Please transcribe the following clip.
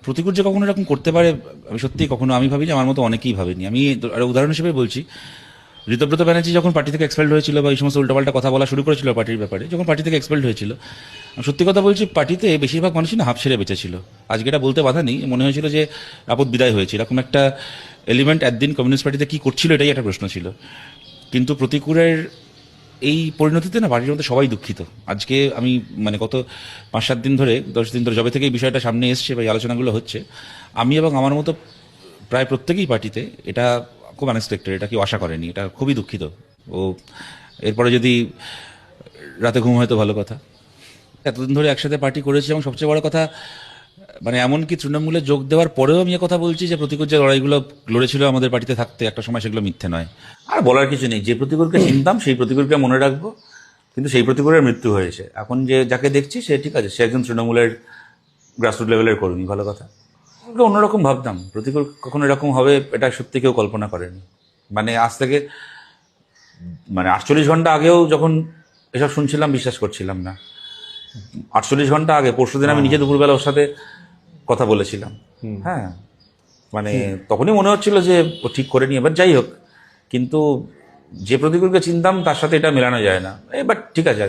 প্রতিকূল যে কখনো এরকম করতে পারে আমি সত্যি কখনো আমি ভাবিনি, আমার মতো অনেকেই ভাবেনি। আমি আর উদাহরণ হিসেবে বলছি, ঋতব্রত ব্যানার্জি যখন পার্টি থেকে এক্সপেল্ড হয়েছিল বা এই সমস্ত উল্টাপাল্টা কথা বলা শুরু করেছিল পার্টির ব্যাপারে, যখন পার্টি থেকে এক্সপেল্ড হয়েছিল, আমি সত্যি কথা বলছি, পার্টিতে বেশিরভাগ মানুষই না হাফ ছেড়ে বেঁচেছিল। আজকে এটা বলতে বাধা নেই, মনে হয়েছিল যে আপদ বিদায় হয়েছে, এরকম একটা এলিমেন্ট একদিন কমিউনিস্ট পার্টিতে কি করছিল এটাই একটা প্রশ্ন ছিল। কিন্তু প্রতিকূলের এই পরিণতিতে না পার্টির মধ্যে সবাই দুঃখিত। আজকে আমি মানে গত 5-7 দিন ধরে 10 দিন ধরে যবে থেকে এই বিষয়টা সামনে এসছে বা এই আলোচনাগুলো হচ্ছে, আমি এবং আমার মতো প্রায় প্রত্যেকেই পার্টিতে এটা খুব আনএক্সপেক্টেড, এটা কেউ আশা করেনি, এটা খুবই দুঃখিত। ও এরপরে যদি রাতে ঘুম হয়তো ভালো কথা। এতদিন ধরে একসাথে পার্টি করেছি এবং সবচেয়ে বড় কথা মানে এমনকি তৃণমূলে যোগ দেওয়ার পরেও আমি কথা বলছি যে প্রতিকূল যে লড়াইগুলো লড়েছিল আমাদের পার্টিতে থাকতে একটা সময়, সেগুলো মিথ্যে নয়। আর বলার কিছু নেই, যে প্রতিকূলকে চিনতাম সেই প্রতিকূলকে মনে রাখবো, কিন্তু সেই প্রতিকূলের মৃত্যু হয়েছে। এখন যে যাকে দেখছি সে ঠিক আছে, সে একজন তৃণমূলের গ্রাসরুট লেভেলের কর্মী, ভালো কথা। ওকে অন্যরকম ভাবতাম, প্রতিকূল কখনো এরকম হবে এটা সত্যি কেউ কল্পনা করেনি। মানে আজ থেকে মানে 48 ঘন্টা আগেও যখন এসব শুনছিলাম বিশ্বাস করছিলাম না। 48 ঘন্টা আগে পরশুদিন আমি নিজে দুপুরবেলা ওর সাথে কথা বলেছিলাম। হ্যাঁ, মানে তখনই মনে হচ্ছিল যে ও ঠিক করে নিয়ে, এবার যাই হোক, কিন্তু যে প্রতিকূলকে চিনতাম তার সাথে এটা মেলানো যায় না। এবার ঠিক আছে।